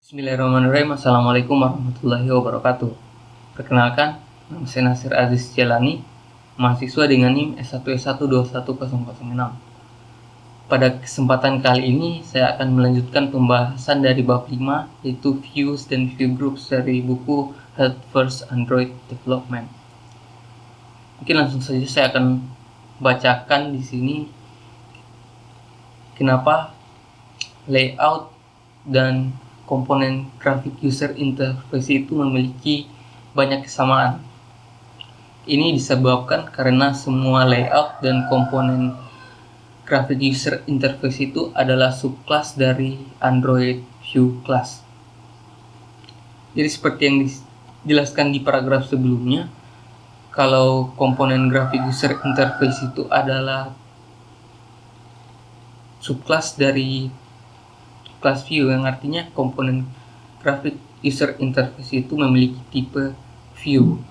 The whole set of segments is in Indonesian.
Bismillahirrahmanirrahim. Assalamualaikum warahmatullahi wabarakatuh. Perkenalkan, nama saya Nasir Aziz Jalani, mahasiswa dengan NIM S1S1210006. Pada kesempatan kali ini, saya akan melanjutkan pembahasan dari bab 5, yaitu Views dan View Groups dari buku Health First Android Development. Mungkin langsung saja saya akan bacakan di sini kenapa layout dan komponen grafik user interface itu memiliki banyak kesamaan. Ini disebabkan karena semua layout dan komponen grafik user interface itu adalah subclass dari Android View class. Jadi seperti yang dijelaskan di paragraf sebelumnya, kalau komponen grafik user interface itu adalah subclass dari class view, yang artinya komponen grafik user interface itu memiliki tipe view.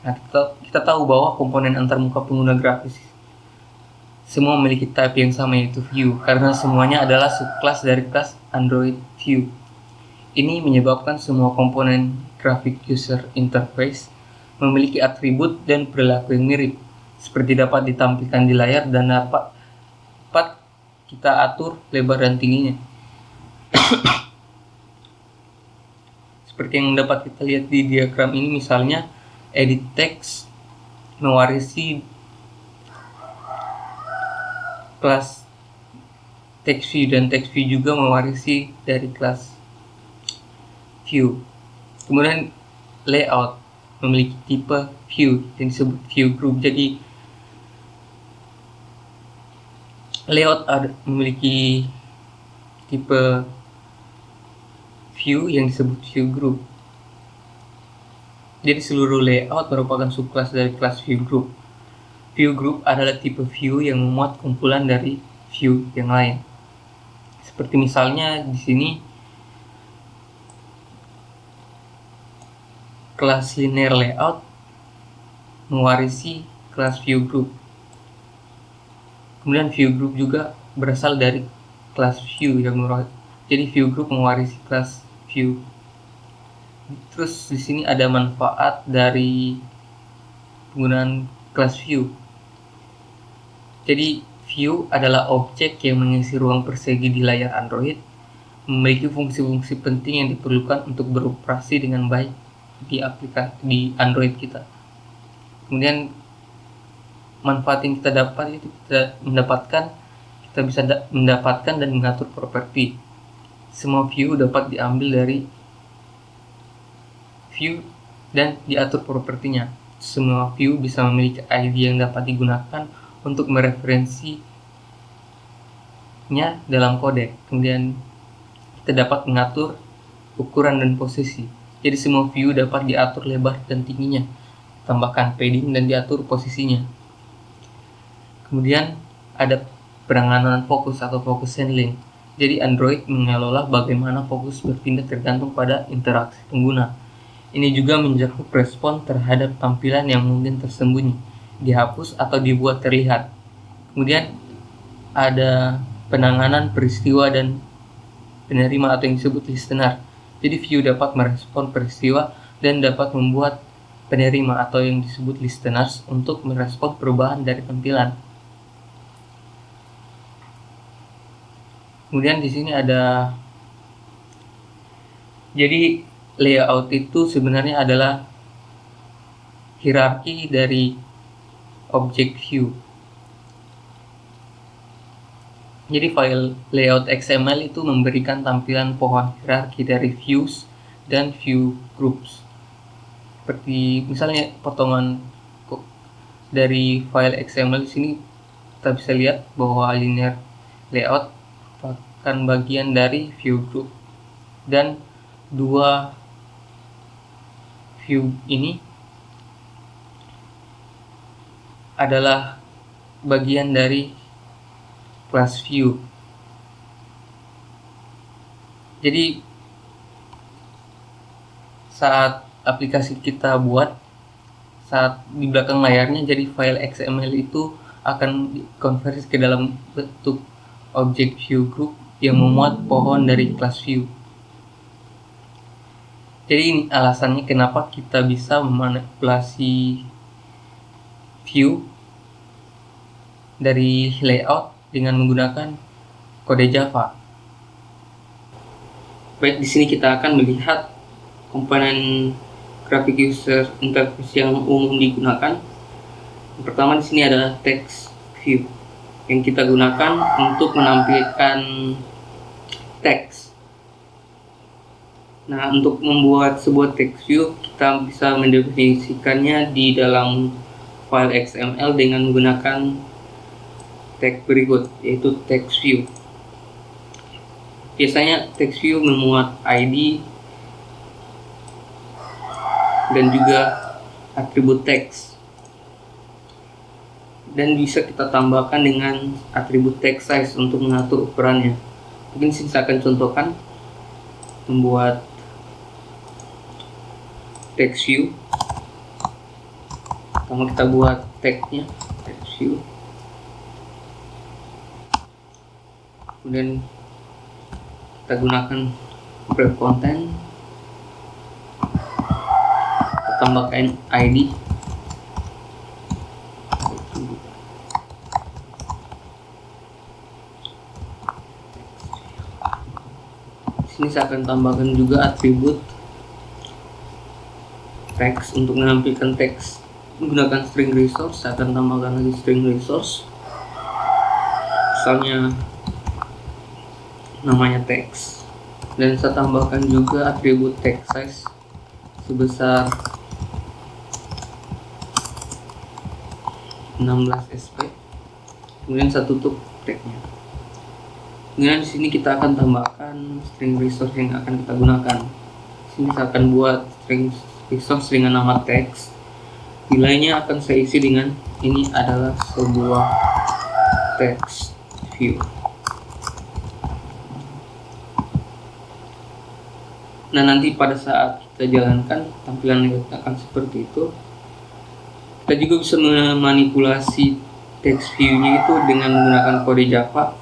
Nah, kita tahu bahwa komponen antarmuka pengguna grafis semua memiliki type yang sama, yaitu view, karena semuanya adalah subclass dari kelas Android View. Ini menyebabkan semua komponen grafik user interface memiliki atribut dan perilaku yang mirip, seperti dapat ditampilkan di layar dan dapat kita atur lebar dan tingginya. Seperti yang dapat kita lihat di diagram ini, misalnya edit text mewarisi kelas text view dan text view juga mewarisi dari kelas view. Kemudian layout memiliki tipe view yang disebut view group. Jadi layout memiliki tipe view yang disebut view group. Jadi seluruh layout merupakan subclass dari kelas view group. View group adalah tipe view yang memuat kumpulan dari view yang lain. Seperti misalnya di sini kelas linear layout mewarisi kelas view group. Kemudian view group juga berasal dari kelas view yang jadi view group mewarisi kelas view. Terus di sini ada manfaat dari penggunaan kelas view. Jadi view adalah objek yang mengisi ruang persegi di layar Android, memiliki fungsi-fungsi penting yang diperlukan untuk beroperasi dengan baik di aplikasi di Android kita. Kemudian manfaat yang kita dapat itu kita bisa mendapatkan dan mengatur properti. Semua view dapat diambil dari view dan diatur propertinya. Semua view bisa memiliki ID yang dapat digunakan untuk mereferensinya dalam kode. Kemudian kita dapat mengatur ukuran dan posisi. Jadi semua view dapat diatur lebar dan tingginya, tambahkan padding dan diatur posisinya. Kemudian ada penanganan fokus atau focus handling. Jadi Android mengelola bagaimana fokus berpindah tergantung pada interaksi pengguna. Ini juga mencakup respon terhadap tampilan yang mungkin tersembunyi, dihapus atau dibuat terlihat. Kemudian ada penanganan peristiwa dan penerima atau yang disebut listener. Jadi view dapat merespon peristiwa dan dapat membuat penerima atau yang disebut listeners untuk merespon perubahan dari tampilan. Kemudian di sini ada, jadi layout itu sebenarnya adalah hierarki dari objek view. Jadi file layout XML itu memberikan tampilan pohon hierarki dari views dan view groups. Seperti misalnya potongan dari file XML di sini kita bisa lihat bahwa linear layout merupakan bagian dari view group dan dua view ini adalah bagian dari class view. Jadi saat aplikasi kita buat, saat di belakang layarnya, jadi file XML itu akan dikonversi ke dalam bentuk object view group yang memuat pohon dari kelas view. Jadi ini alasannya kenapa kita bisa memanipulasi view dari layout dengan menggunakan kode Java. Baik, di sini kita akan melihat komponen graphic user interface yang umum digunakan. Yang pertama di sini adalah text view yang kita gunakan untuk menampilkan teks. Nah, untuk membuat sebuah text view, kita bisa mendefinisikannya di dalam file XML dengan menggunakan tag berikut, yaitu text view. Biasanya text view memuat ID dan juga atribut teks, dan bisa kita tambahkan dengan atribut text size untuk mengatur ukurannya. Mungkin saya akan contohkan membuat text view. Pertama kita buat tagnya text view, kemudian kita gunakan wrap content, kita tambahkan ID, sini saya akan tambahkan juga atribut teks untuk menampilkan teks menggunakan string resource. Saya akan tambahkan lagi string resource, misalnya namanya teks, dan saya tambahkan juga atribut text size sebesar 16 sp, kemudian saya tutup tagnya. Kemudian di sini kita akan tambahkan string resource yang akan kita gunakan. Di sini saya akan buat string resource dengan nama text. Nilainya akan saya isi dengan ini adalah sebuah text view. Nah, nanti pada saat kita jalankan, tampilannya akan seperti itu. Kita juga bisa memanipulasi text view-nya itu dengan menggunakan kode Java.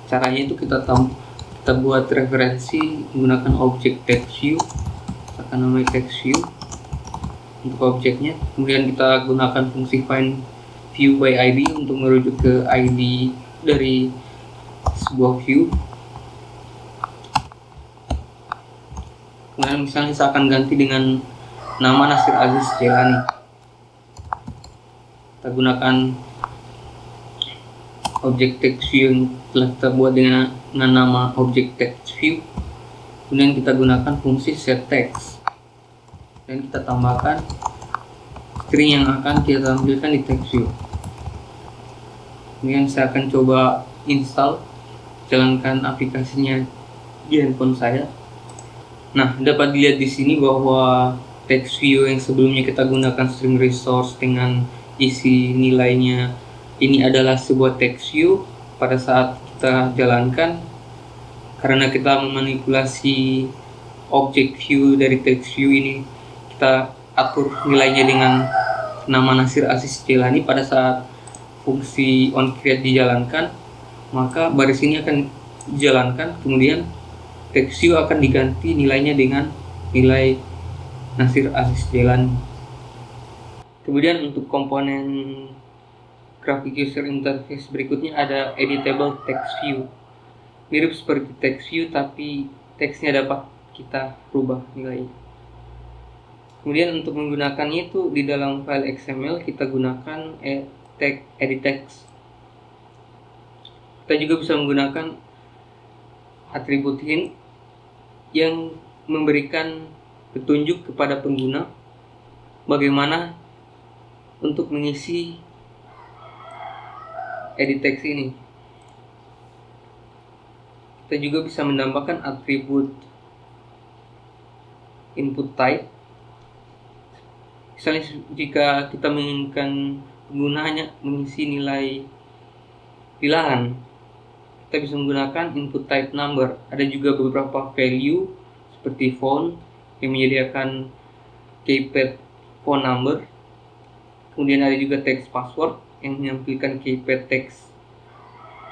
Caranya itu kita buat referensi menggunakan objek text view, akan namanya text view untuk objeknya. Kemudian kita gunakan fungsi find view by ID untuk merujuk ke ID dari sebuah view. Kemudian misalnya saya akan ganti dengan nama Nasir Aziz Jelani. Kita gunakan objek text view yang telah kita buat dengan nama objek text view. Kemudian kita gunakan fungsi set text dan kita tambahkan string yang akan kita tampilkan di text view. Kemudian saya akan coba install, jalankan aplikasinya di handphone saya. Nah, dapat dilihat di sini bahwa text view yang sebelumnya kita gunakan string resource dengan isi nilainya, ini adalah sebuah text view. Pada saat kita jalankan, karena kita memanipulasi objek view dari text view ini, kita atur nilainya dengan nama Nasir Aziz Jelani. Pada saat fungsi onCreate dijalankan, maka baris ini akan dijalankan, kemudian text view akan diganti nilainya dengan nilai Nasir Aziz Jelani. Kemudian untuk komponen graphic user interface berikutnya ada editable text view. Mirip seperti text view, tapi teksnya dapat kita rubah nilainya. Kemudian untuk menggunakannya itu di dalam file XML kita gunakan edit text. Kita juga bisa menggunakan atribut hint yang memberikan petunjuk kepada pengguna bagaimana untuk mengisi edit text ini. Kita juga bisa menambahkan atribut input type. Misalnya jika kita menginginkan pengguna hanya mengisi nilai bilangan, kita bisa menggunakan input type number. Ada juga beberapa value seperti font yang menyediakan keypad font number. Kemudian ada juga text password yang menampilkan keypad text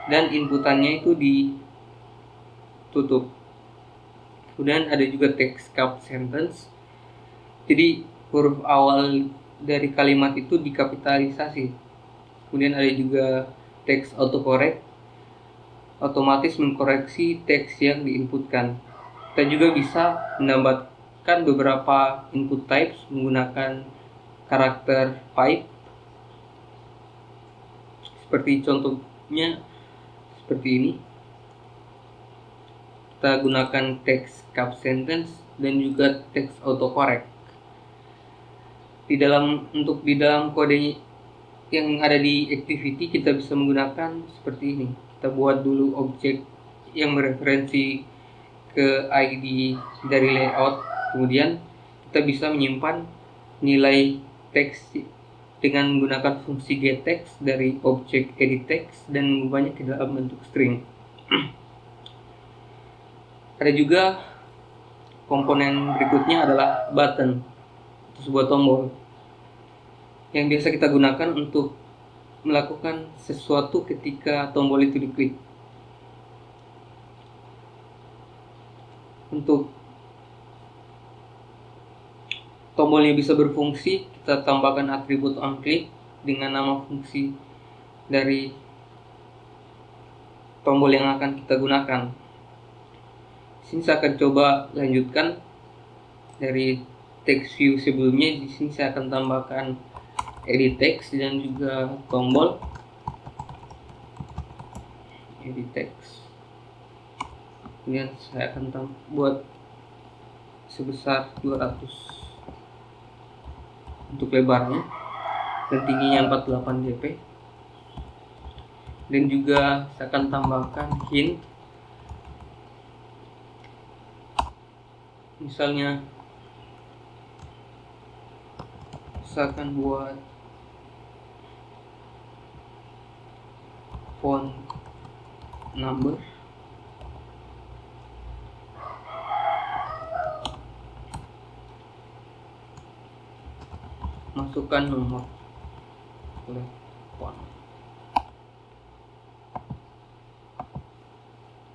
dan inputannya itu ditutup. Kemudian ada juga text cap sentence, jadi huruf awal dari kalimat itu dikapitalisasi. Kemudian ada juga text autocorrect, otomatis mengkoreksi teks yang diinputkan. Kita juga bisa menambahkan beberapa input types menggunakan karakter pipe, seperti contohnya seperti ini. Kita gunakan text cap sentence dan juga text autocorrect. Di dalam kode yang ada di activity kita bisa menggunakan seperti ini. Kita buat dulu objek yang mereferensi ke ID dari layout, kemudian kita bisa menyimpan nilai teks dengan menggunakan fungsi getText dari objek editText dan mengubahnya ke dalam bentuk string. Ada juga komponen berikutnya adalah button, itu sebuah tombol yang biasa kita gunakan untuk melakukan sesuatu ketika tombol itu diklik. Untuk tombolnya bisa berfungsi, kita tambahkan atribut onClick dengan nama fungsi dari tombol yang akan kita gunakan. Sini saya akan coba lanjutkan dari text view sebelumnya. Di sini saya akan tambahkan edit text dan juga tombol edit text. Kemudian saya akan buat sebesar 200 untuk lebarnya dan tingginya 48 dp. Dan juga saya akan tambahkan hint, misalnya saya akan buat font number, masukkan nomor telepon,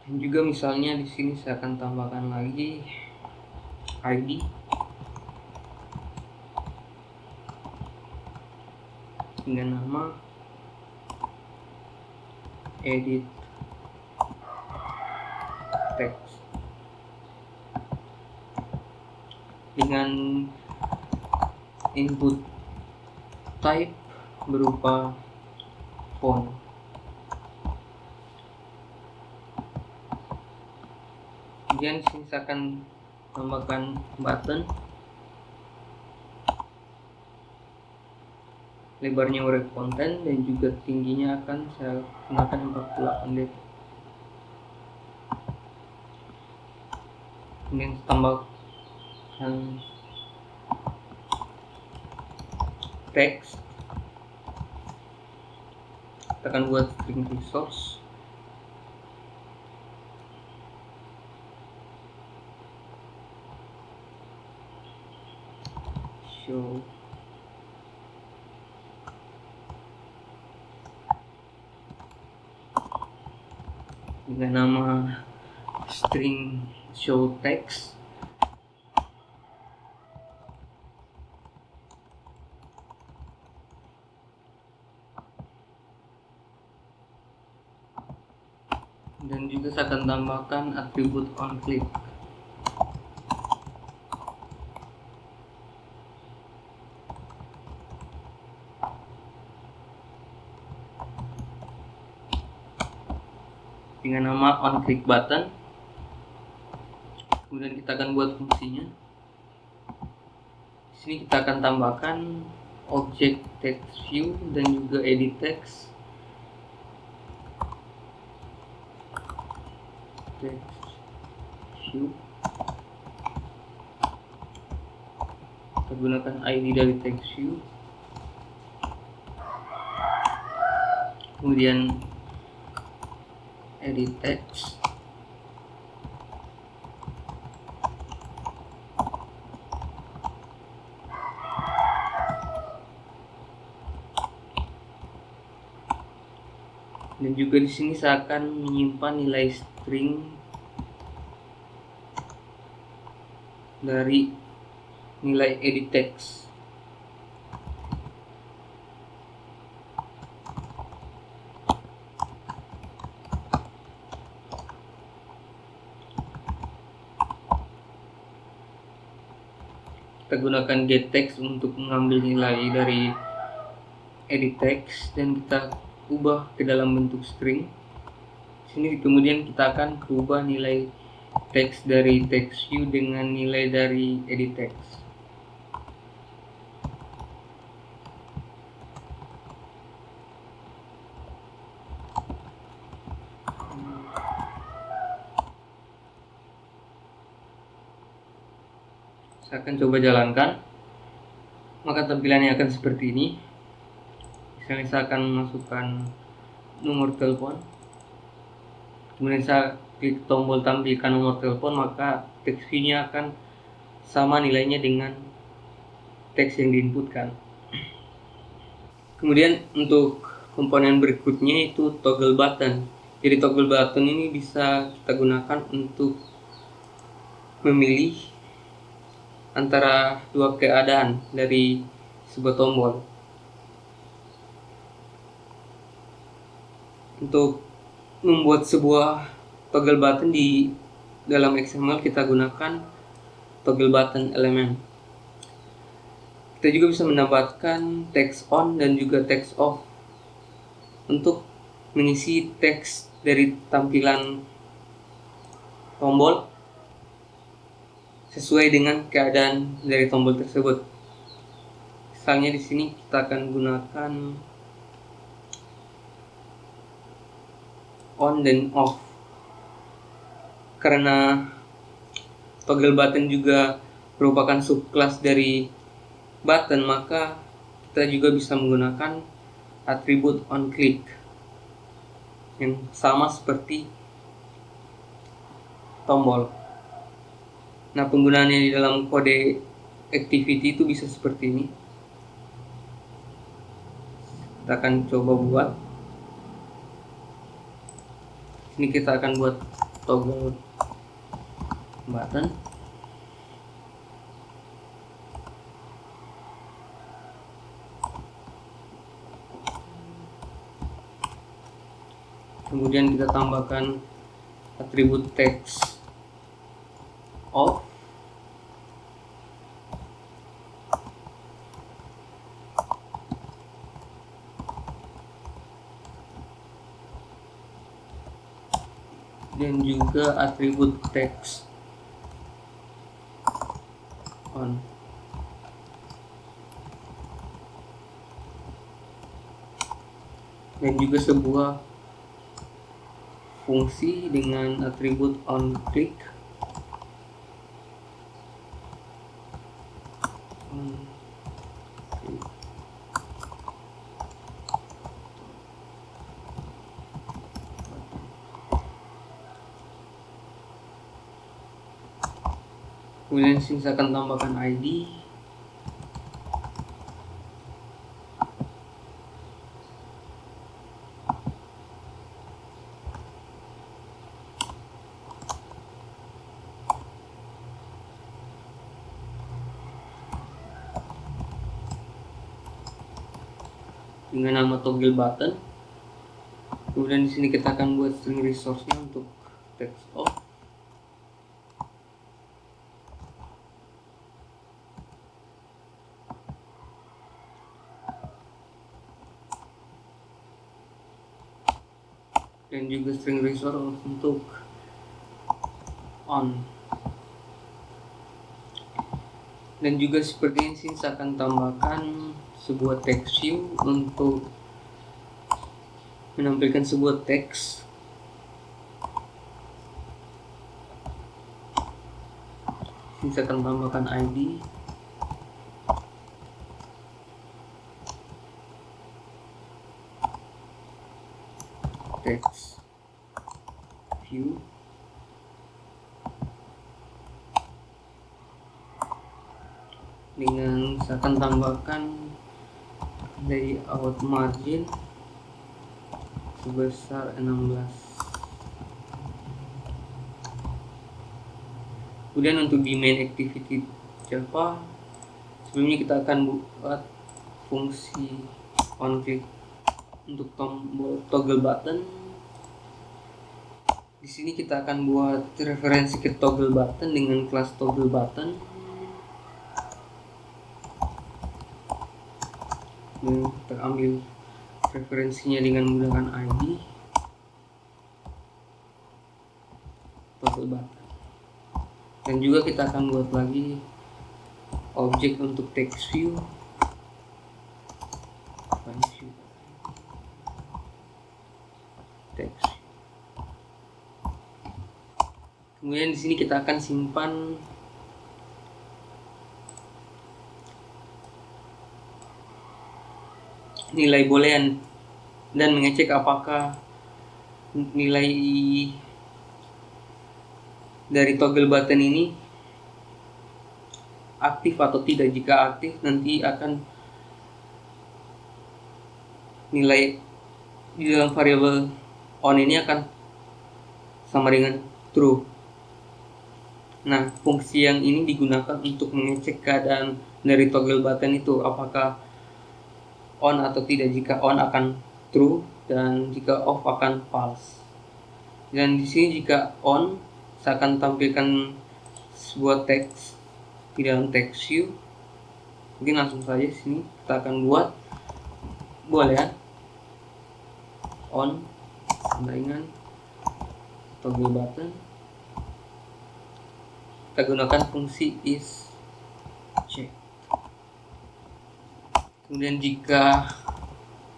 dan juga misalnya di sini saya akan tambahkan lagi ID dengan nama edit text dengan input type berupa font. Kemudian sini saya akan tambahkan button, lebarnya urut konten dan juga tingginya akan saya gunakan 48 dp. Kemudian tambahkan teks, kita akan buat string resource, show dengan nama string show text, dan juga saya akan tambahkan atribut onClick. Dengan nama onClick button. Kemudian kita akan buat fungsinya. Di sini kita akan tambahkan objek text view dan juga edit text. Text view. Kita gunakan ID dari text view. Kemudian edit text. Dan juga di sini saya akan menyimpan nilai string dari nilai edit text. Kita gunakan getText untuk mengambil nilai dari edit text dan kita ubah ke dalam bentuk string. Sini kemudian kita akan ubah nilai teks dari text view dengan nilai dari edit text. Saya akan coba jalankan, maka tampilannya akan seperti ini. Misalnya saya akan memasukkan nomor telepon, kemudian saya klik tombol tampilkan nomor telepon, maka teks view-nya akan sama nilainya dengan teks yang diinputkan. Kemudian untuk komponen berikutnya itu toggle button. Jadi toggle button ini bisa kita gunakan untuk memilih antara dua keadaan dari sebuah tombol. Untuk membuat sebuah toggle button di dalam XML kita gunakan toggle button element. Kita juga bisa menambahkan text on dan juga text off untuk mengisi teks dari tampilan tombol sesuai dengan keadaan dari tombol tersebut. Misalnya di sini kita akan gunakan on dan off. Karena toggle button juga merupakan subclass dari button, maka kita juga bisa menggunakan atribut onClick yang sama seperti tombol. Nah, penggunaannya di dalam kode activity itu bisa seperti ini. Kita akan coba buat. Ini kita akan buat toggle button. Kemudian kita tambahkan atribut text off. Dan juga atribut text on. Dan juga sebuah fungsi dengan atribut onClick. Kemudian sini saya akan tambahkan ID. Dengan nama toggle button. Kemudian di sini kita akan buat string resource-nya untuk text off. Dan juga string resource untuk on. Dan juga seperti ini sih saya akan tambahkan sebuah text view untuk menampilkan sebuah teks. Sini saya akan tambahkan ID. Text view. Dengan saya akan tambahkan layout margin sebesar 16. Kemudian untuk di main activity Java, sebelumnya kita akan buat fungsi onClick untuk tombol toggle button. Di sini kita akan buat referensi ke toggle button dengan kelas toggle button. Dan kita ambil referensinya dengan menggunakan ID toggle button. Dan juga kita akan buat lagi objek untuk text view. Text. Kemudian di sini kita akan simpan nilai boolean dan mengecek apakah nilai dari toggle button ini aktif atau tidak. Jika aktif, nanti akan nilai di dalam variabel on ini akan sama dengan true. Nah, fungsi yang ini digunakan untuk mengecek keadaan dari toggle button itu apakah on atau tidak. Jika on akan true dan jika off akan false. Dan di sini jika on, saya akan tampilkan sebuah teks di dalam text view. Mungkin langsung saja sini kita akan buat boolean on sama dengan toggle button. Kita gunakan fungsi is check. Kemudian jika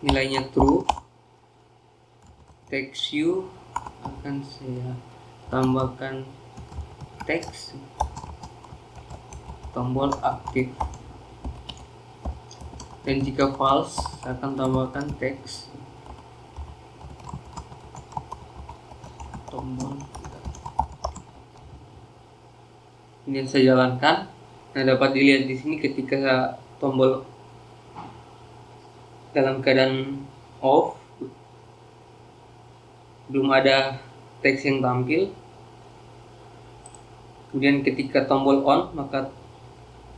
nilainya true, text view akan saya tambahkan teks tombol aktif. Dan jika false, saya akan tambahkan teks tombol tidak. Kemudian saya jalankan. Nah, dapat dilihat di sini ketika tombol dalam keadaan off, belum ada teks yang tampil. Kemudian ketika tombol on, maka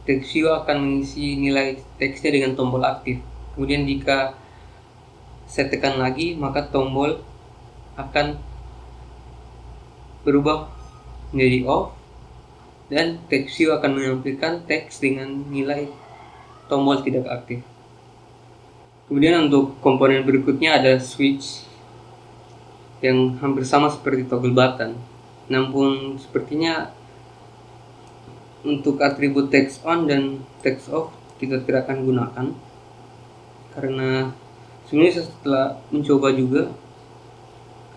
text view akan mengisi nilai teksnya dengan tombol aktif. Kemudian jika saya tekan lagi, maka tombol akan berubah menjadi off dan text view akan menampilkan teks dengan nilai tombol tidak aktif. Kemudian untuk komponen berikutnya ada switch yang hampir sama seperti toggle button, namun sepertinya untuk atribut text on dan text off kita tidak akan gunakan, karena sebenarnya setelah mencoba juga,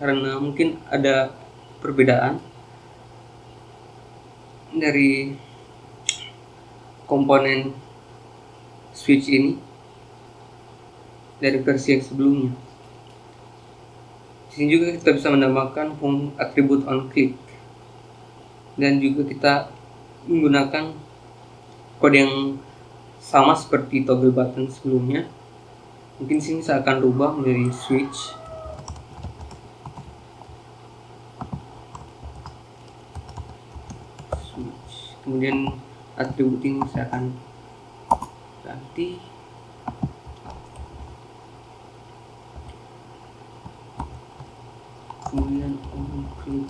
karena mungkin ada perbedaan dari komponen switch ini dari versi yang sebelumnya. Di sini juga kita bisa menambahkan atribut onClick dan juga kita menggunakan kode yang sama seperti toggle button sebelumnya. Mungkin sini saya akan rubah menjadi switch. Kemudian atribut ini saya akan ganti. Kemudian onClick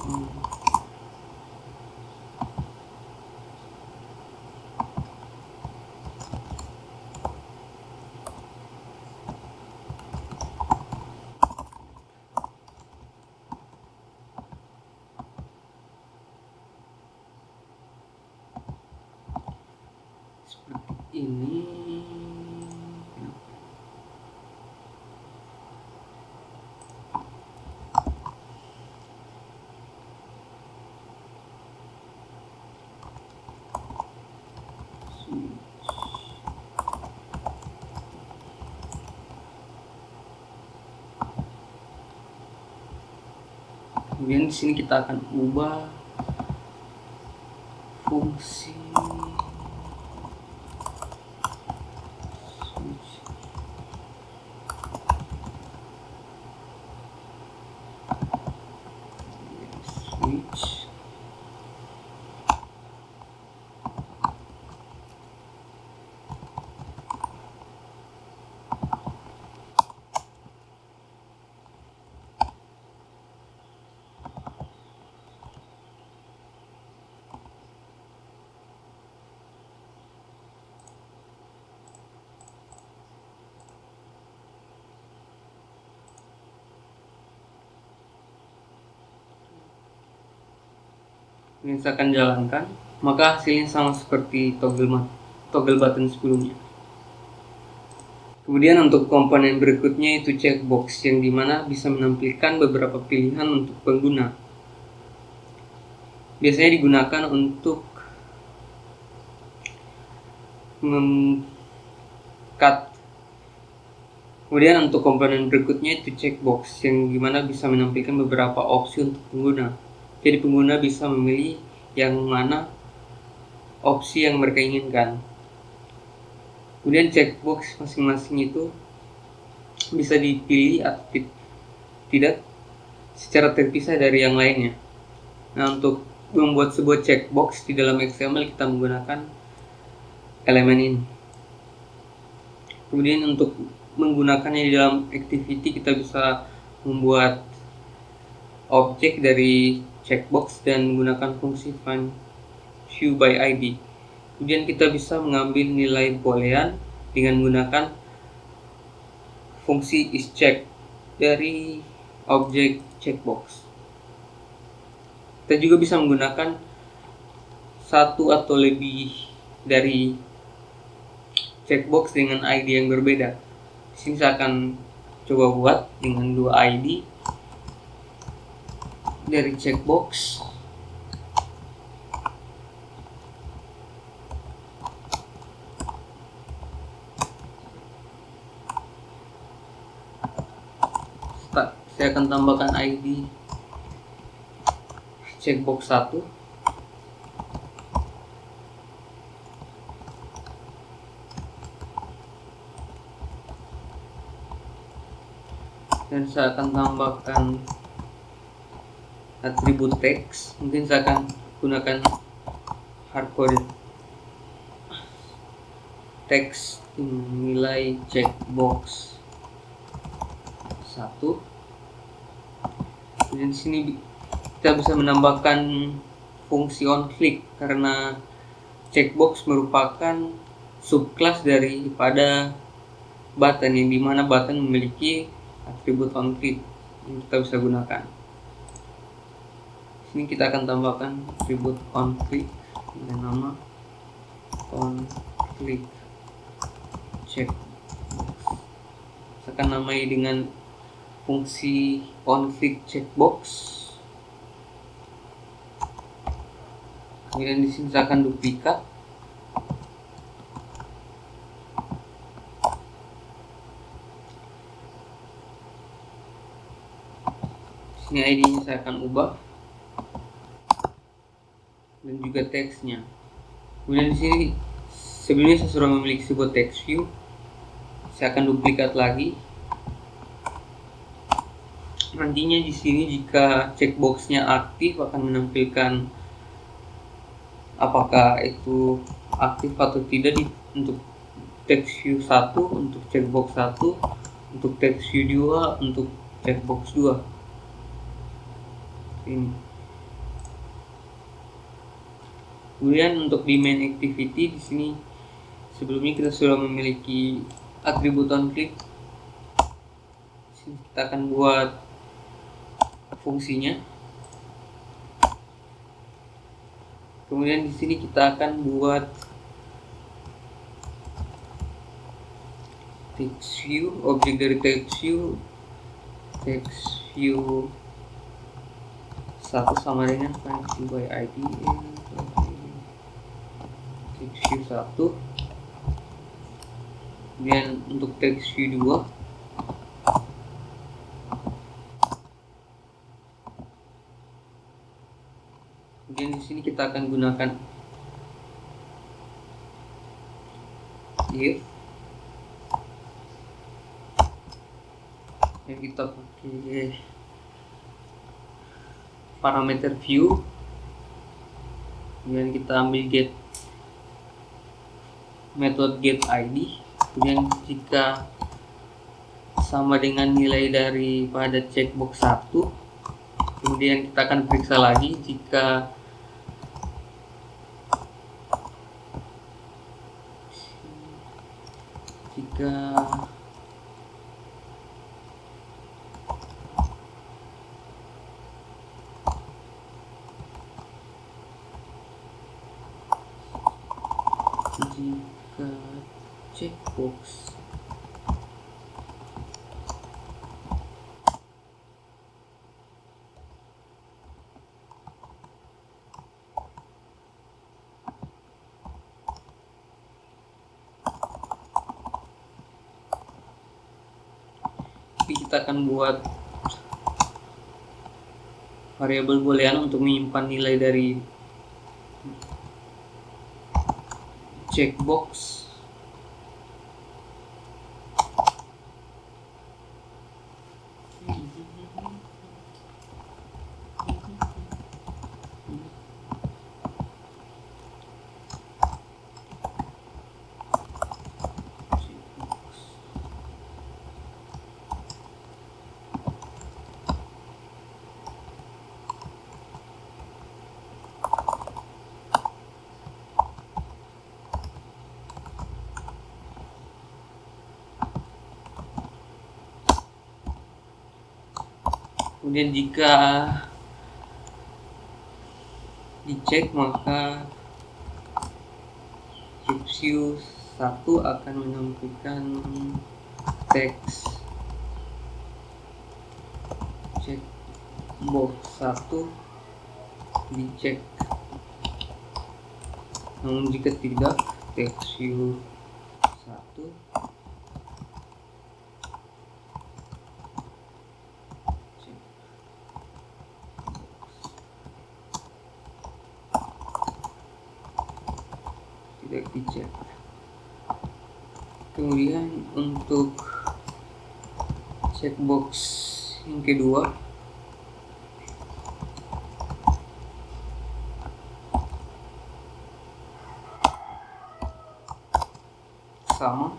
on. Seperti ini. Kemudian di sini kita akan ubah fungsi switch switch. Misalkan jalankan, maka hasilnya sama seperti toggle button sebelumnya. Kemudian untuk komponen berikutnya itu checkbox, yang dimana bisa menampilkan beberapa pilihan untuk pengguna. Biasanya digunakan untuk cut. Kemudian untuk komponen berikutnya itu checkbox, yang dimana bisa menampilkan beberapa opsi untuk pengguna. Jadi pengguna bisa memilih yang mana opsi yang mereka inginkan. Kemudian checkbox masing-masing itu bisa dipilih atau tidak secara terpisah dari yang lainnya. Nah, untuk membuat sebuah checkbox di dalam XML kita menggunakan elemen ini. Kemudian untuk menggunakannya di dalam activity kita bisa membuat objek dari checkbox dan menggunakan fungsi find view by ID. Kemudian kita bisa mengambil nilai boolean dengan menggunakan fungsi isCheck dari objek checkbox. Kita juga bisa menggunakan satu atau lebih dari checkbox dengan ID yang berbeda. Di sini saya akan coba buat dengan 2 ID dari checkbox. Saya akan tambahkan ID checkbox 1. Dan saya akan tambahkan atribut text. Mungkin saya akan gunakan hardcoded text nilai checkbox 1. Dan di sini kita bisa menambahkan fungsi onClick karena checkbox merupakan subclass daripada button, yang dimana button memiliki atribut onClick yang kita bisa gunakan. Di sini kita akan tambahkan atribut onClick dengan nama onClick checkbox. Saya akan namai dengan fungsi onClick checkbox. Kemudian di sini saya akan duplikat. Di sini ID-nya saya akan ubah dan juga teksnya. Kemudian di sini sebelumnya saya sudah memiliki sebuah text view. Saya akan duplikat lagi. Nantinya di sini jika checkboxnya aktif akan menampilkan apakah itu aktif atau tidak untuk text view 1, untuk checkbox 1, untuk text view 2, untuk checkbox 2. Ini. Kemudian untuk di main activity di sini sebelumnya kita sudah memiliki atribut onClick. Sini kita akan buat fungsinya. Kemudian di sini kita akan buat text view, objek dari text view 1 sama dengan find view by ID text view 1. Kemudian untuk text view 2 kemudian di sini kita akan gunakan if yang kita pakai parameter view, kemudian kita ambil get method get ID, kemudian jika sama dengan nilai daripada checkbox 1, kemudian kita akan periksa lagi jika checkbox kita akan buat variabel boolean untuk menyimpan nilai dari checkbox. Kemudian jika dicek, maka view 1 akan menampilkan teks checkbox 1 dicek. Namun jika tidak, text view 1 tidak dicek. Kemudian untuk checkbox yang kedua, sama.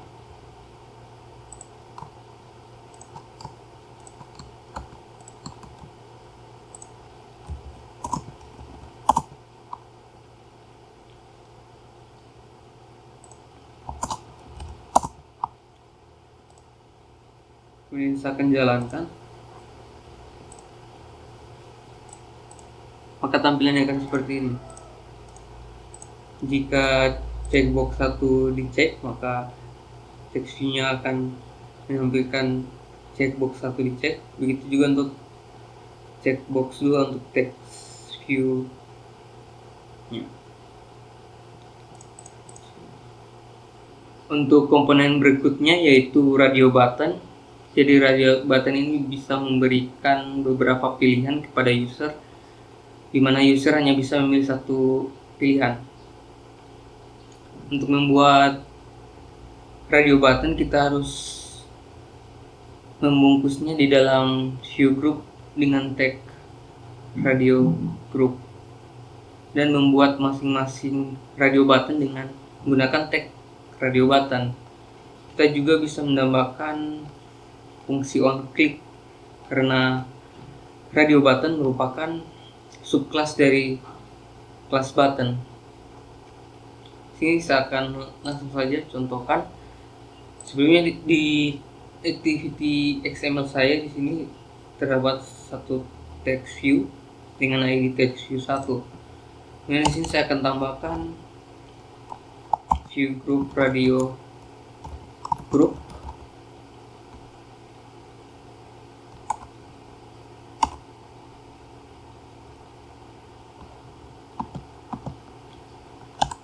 Kemudian saya akan jalankan, maka tampilannya akan seperti ini. Jika checkbox 1 dicek, maka text view-nya akan menampilkan checkbox 1 dicek. Begitu juga untuk checkbox 2 untuk text view. Untuk komponen berikutnya yaitu radio button. Jadi radio button ini bisa memberikan beberapa pilihan kepada user, di mana user hanya bisa memilih satu pilihan. Untuk membuat radio button, kita harus membungkusnya di dalam view group dengan tag radio group dan membuat masing-masing radio button dengan menggunakan tag radio button. Kita juga bisa menambahkan fungsi on click karena radio button merupakan subclass dari class button. Sini saya akan langsung saja contohkan. Sebelumnya di activity XML saya di sini terdapat satu text view dengan ID text view 1. Kemudian di sini saya akan tambahkan view group radio group.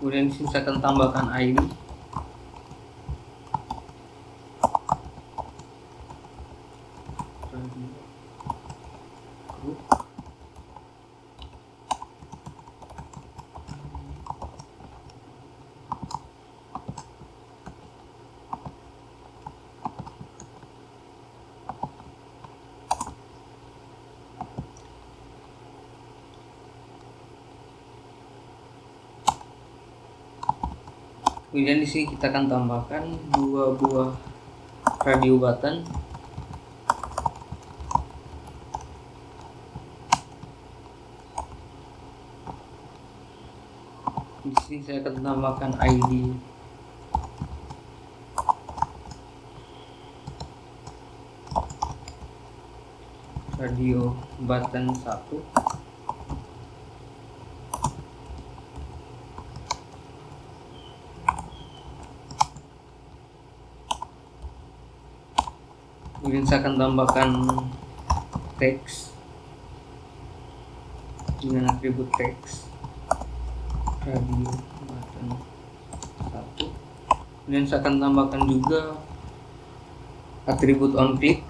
Kemudian di sini saya akan tambahkan ID. Kemudian di sini kita akan tambahkan 2 buah radio button. Di sini saya akan tambahkan ID radio button 1. Kemudian saya akan tambahkan teks dengan atribut teks radio button 1. Kemudian saya akan tambahkan juga atribut on click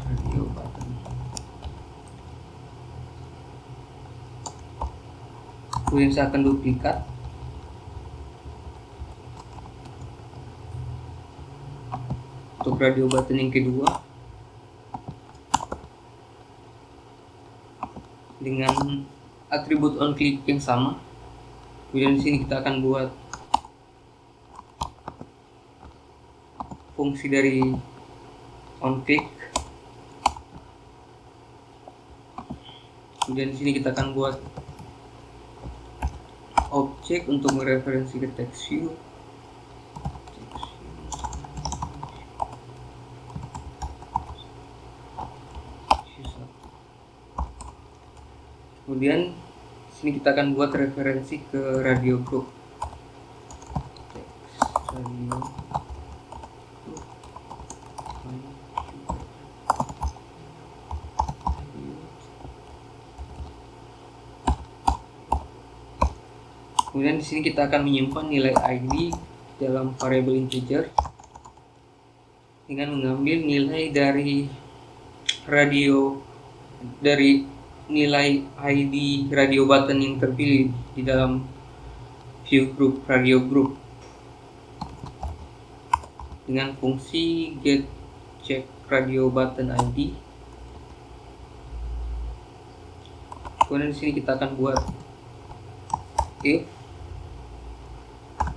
radio button. Kemudian saya akan duplikat untuk radio button yang kedua dengan atribut on click yang sama. Kemudian di sini kita akan buat fungsi dari on click. Kemudian di sini kita akan buat objek untuk mereferensi ke text view. Kemudian di sini kita akan buat referensi ke radio group. Radio. Kemudian di sini kita akan menyimpan nilai ID dalam variabel integer dengan mengambil nilai dari nilai ID radio button yang terpilih di dalam view group radio group dengan fungsi get check radio button ID. Kemudian di sini kita akan buat if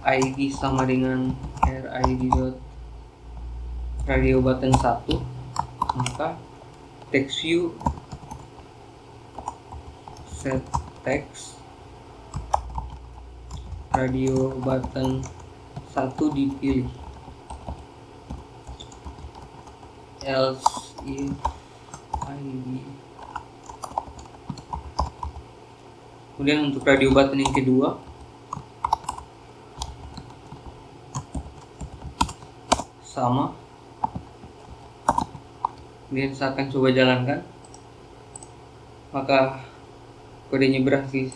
ID sama dengan rid dot radio button 1, maka text view set text radio button 1 dipilih, else if ID. Kemudian untuk radio button yang kedua sama. Kemudian saya akan coba jalankan, maka kodenya berhasil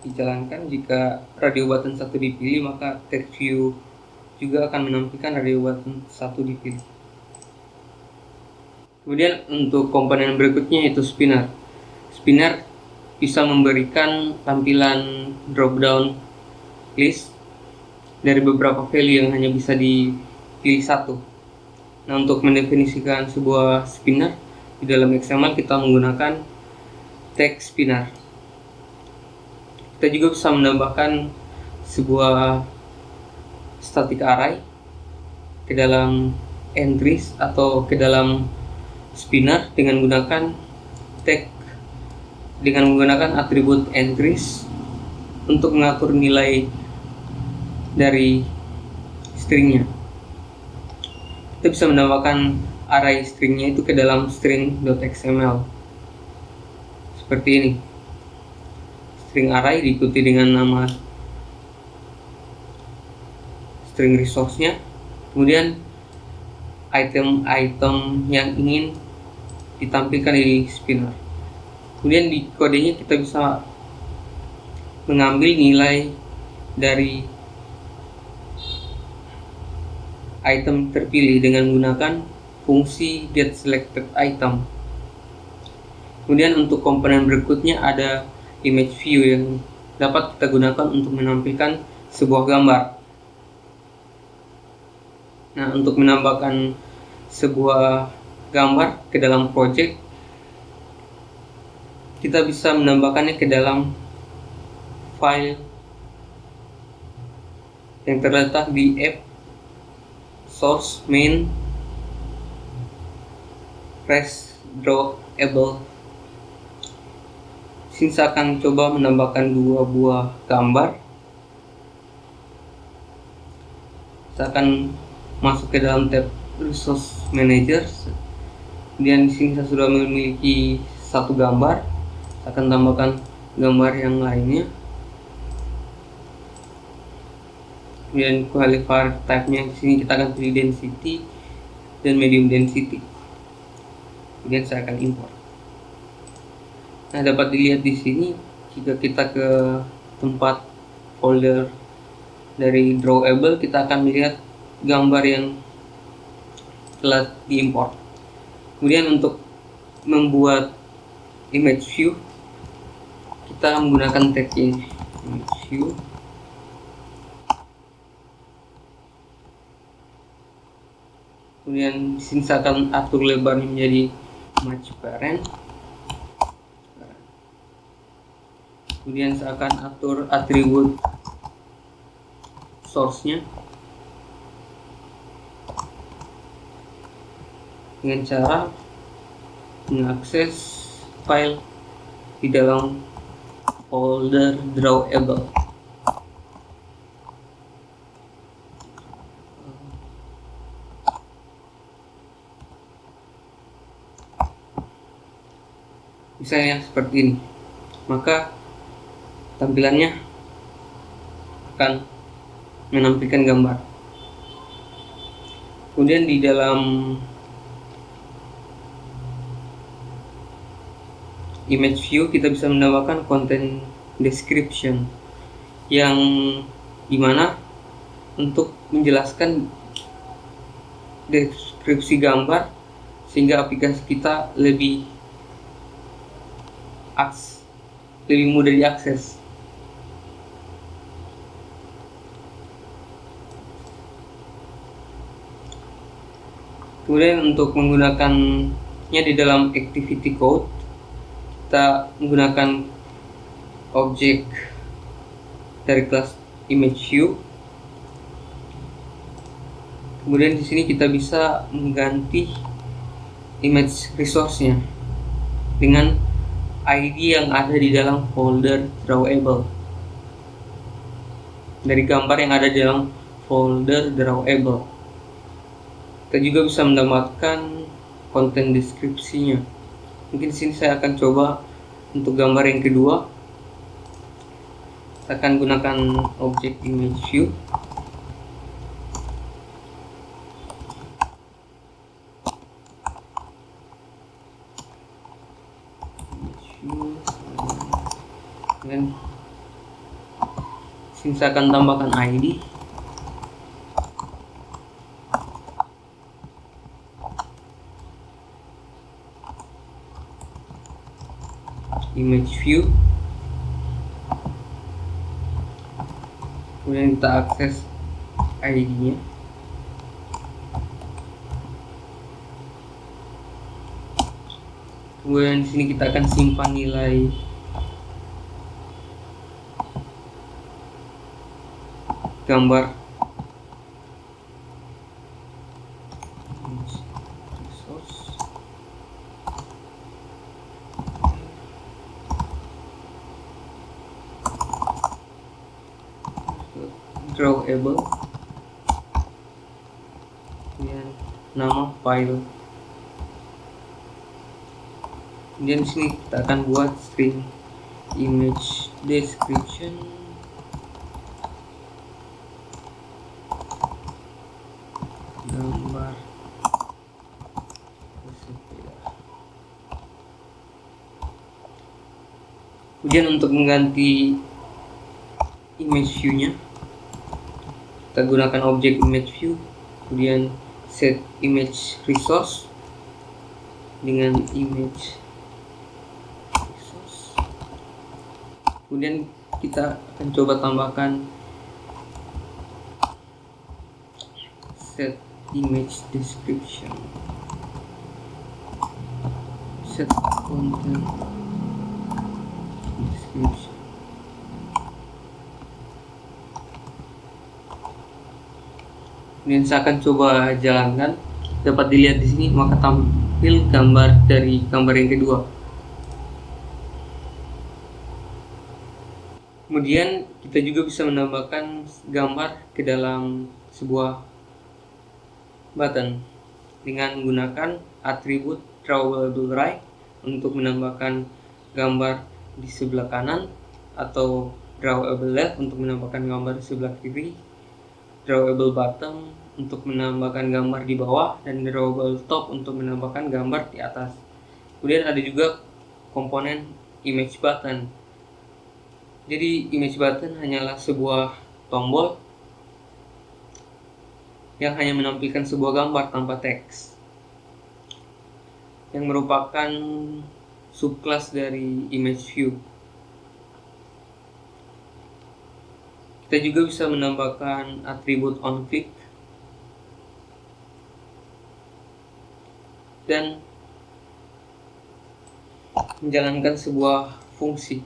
dijalankan. Jika radio button 1 dipilih, maka text view juga akan menampilkan radio button 1 dipilih. Kemudian untuk komponen berikutnya yaitu spinner. Spinner bisa memberikan tampilan drop down list dari beberapa value yang hanya bisa dipilih satu. Nah, untuk mendefinisikan sebuah spinner di dalam XML kita menggunakan tag spinner. Kita juga bisa menambahkan sebuah static array ke dalam entries atau ke dalam spinner dengan menggunakan atribut entries untuk mengatur nilai dari stringnya. Kita bisa menambahkan array stringnya itu ke dalam string.xml seperti ini. String array diikuti dengan nama string resource-nya, kemudian item-item yang ingin ditampilkan di spinner. Kemudian di kodenya kita bisa mengambil nilai dari item terpilih dengan menggunakan fungsi getSelectedItem. Kemudian untuk komponen berikutnya ada image view yang dapat kita gunakan untuk menampilkan sebuah gambar. Nah, untuk menambahkan sebuah gambar ke dalam project, kita bisa menambahkannya ke dalam file yang terletak di app source main res drawable. Sini saya akan coba menambahkan 2 buah gambar. Saya akan masuk ke dalam tab resource manager. Kemudian di sini saya sudah memiliki 1 gambar. Saya akan tambahkan gambar yang lainnya. Kemudian qualifier type-nya di sini kita akan pilih density dan medium density. Kemudian saya akan import. Nah, dapat dilihat di sini jika kita ke tempat folder dari drawable, kita akan melihat gambar yang telah diimport. Kemudian untuk membuat image view, kita menggunakan tag ini, image view. Kemudian di sini saya akan atur lebarnya menjadi match parent. Kemudian saya akan atur atribut source-nya dengan cara mengakses file di dalam folder drawable. Misalnya seperti ini, maka tampilannya akan menampilkan gambar. Kemudian di dalam image view kita bisa menambahkan content description, yang dimana untuk menjelaskan deskripsi gambar sehingga aplikasi kita lebih mudah diakses. Kemudian untuk menggunakannya di dalam activity code, kita menggunakan objek dari kelas image view. Kemudian di sini kita bisa mengganti image resource-nya dengan ID yang ada di dalam folder drawable, dari gambar yang ada di dalam folder drawable. Kita juga bisa menambahkan konten deskripsinya. Mungkin di sini saya akan coba untuk gambar yang kedua. Saya akan gunakan objek image view. Dan sini saya akan tambahkan ID. Image view. Kemudian kita akses ID-nya. Kemudian di sini kita akan simpan nilai gambar resource. Drawable. Kemudian nama file. Kemudian di sini kita akan buat string image description. Gambar kemudian untuk mengganti image view-nya, kita gunakan objek image view, kemudian set image resource dengan image resource. Kemudian kita akan coba tambahkan set image description, set content description. Kemudian saya akan coba jalankan. Dapat dilihat di sini, maka tampil gambar dari gambar yang kedua. Kemudian kita juga bisa menambahkan gambar ke dalam sebuah button dengan menggunakan atribut drawable right untuk menambahkan gambar di sebelah kanan, atau drawable left untuk menambahkan gambar di sebelah kiri, drawable bottom untuk menambahkan gambar di bawah, dan drawable top untuk menambahkan gambar di atas. Kemudian ada juga komponen image button. Jadi image button hanyalah sebuah tombol yang hanya menampilkan sebuah gambar tanpa teks, yang merupakan subclass dari image view. Kita juga bisa menambahkan atribut onClick dan menjalankan sebuah fungsi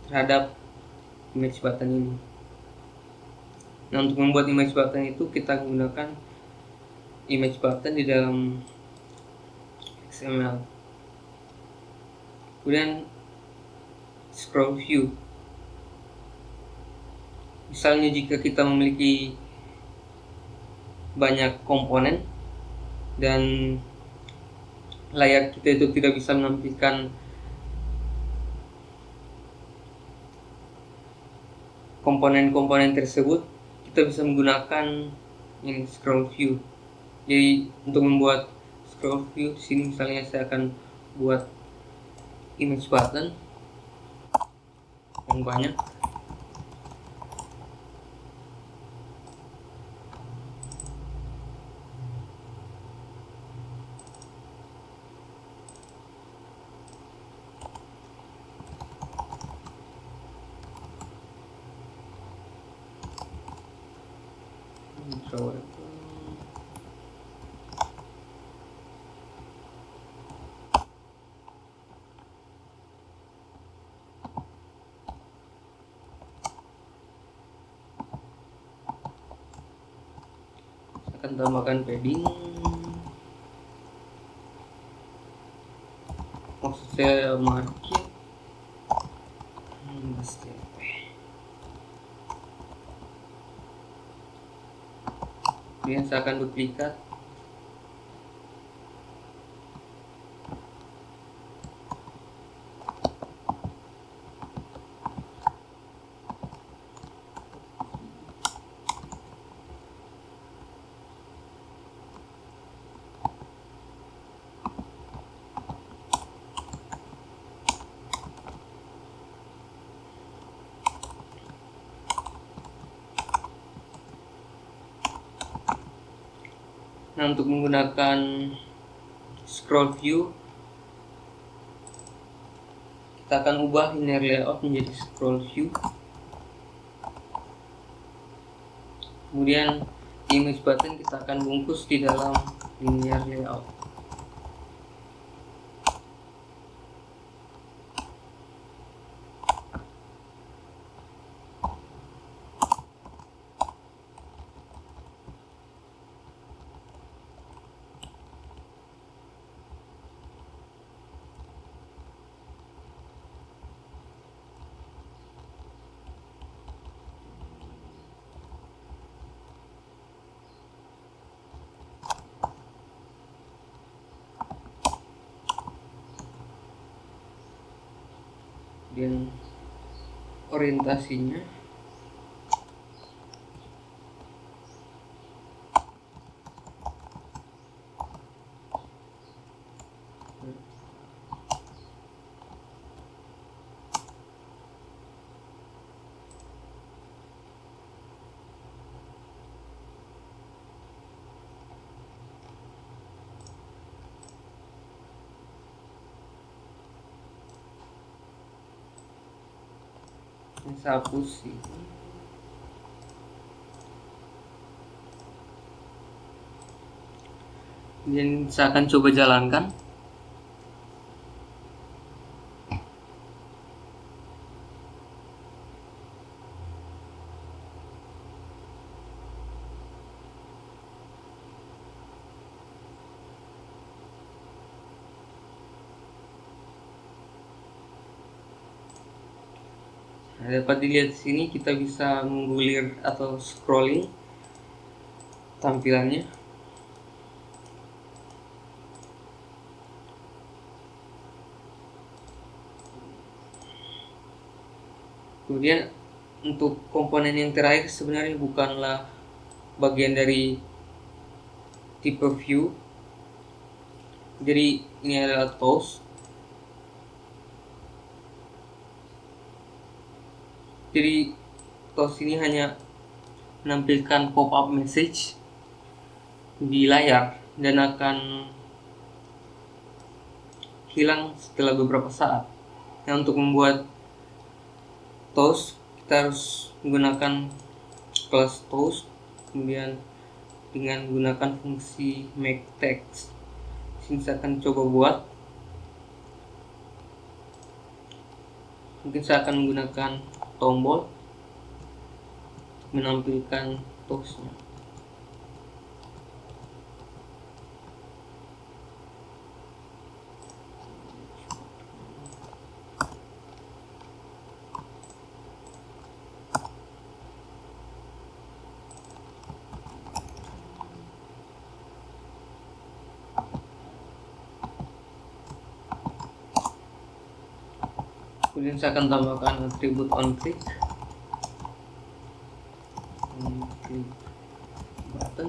terhadap image button ini. Nah, untuk membuat image button itu kita gunakan image button di dalam XML. Kemudian scroll view. Misalnya jika kita memiliki banyak komponen dan layar kita itu tidak bisa menampilkan komponen-komponen tersebut, kita bisa menggunakan ini scroll view. Jadi untuk membuat scroll view, di sini misalnya saya akan buat image button yang banyak. Akan tambahkan padding, maksud saya margin kemudian saya akan duplikat. Nah, untuk menggunakan scroll view, kita akan ubah linear layout menjadi scroll view. Kemudian image button kita akan bungkus di dalam linear layout. Dan orientasinya saya hapus ini. Dan saya akan coba jalankan. Nah, dapat dilihat di sini kita bisa menggulir atau scrolling tampilannya. Kemudian untuk komponen yang terakhir sebenarnya bukanlah bagian dari tipe view. Jadi ini adalah toast. Jadi toast ini hanya menampilkan pop-up message di layar dan akan hilang setelah beberapa saat. Nah, untuk membuat toast kita harus menggunakan kelas toast, kemudian dengan menggunakan fungsi make text. Sini saya akan coba buat. Mungkin saya akan menggunakan tombol untuk menampilkan toastnya. Kemudian saya akan tambahkan atribut onClick, button.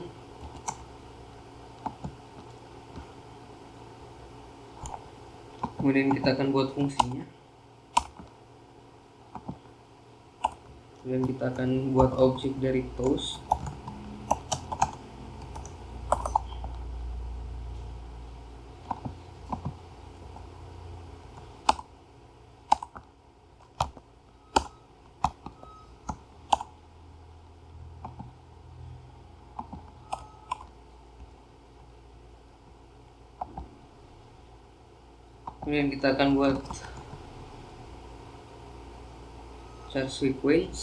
Kemudian kita akan buat fungsinya. Kemudian kita akan buat objek dari toast. Kemudian kita akan buat charge sequence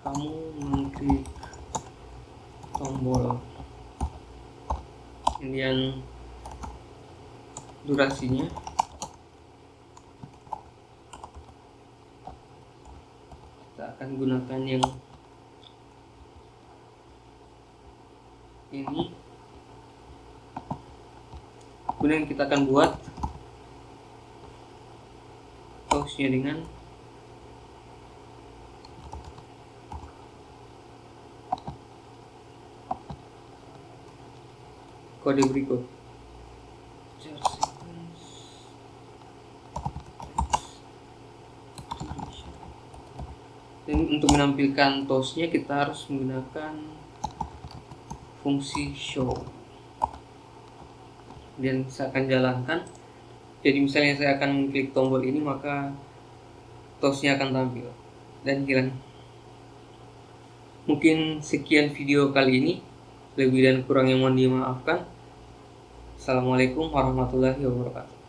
kamu mengklik tombol, kemudian durasinya kita akan gunakan yang ini. Kemudian kita akan buat toastnya dengan kode berikut. Dan untuk menampilkan toastnya kita harus menggunakan fungsi show. Dan saya akan jalankan. Jadi misalnya saya akan mengklik tombol ini, maka toastnya akan tampil dan hilang. Mungkin sekian video kali ini. Lebih dan kurang yang mohon dimaafkan. Assalamualaikum warahmatullahi wabarakatuh.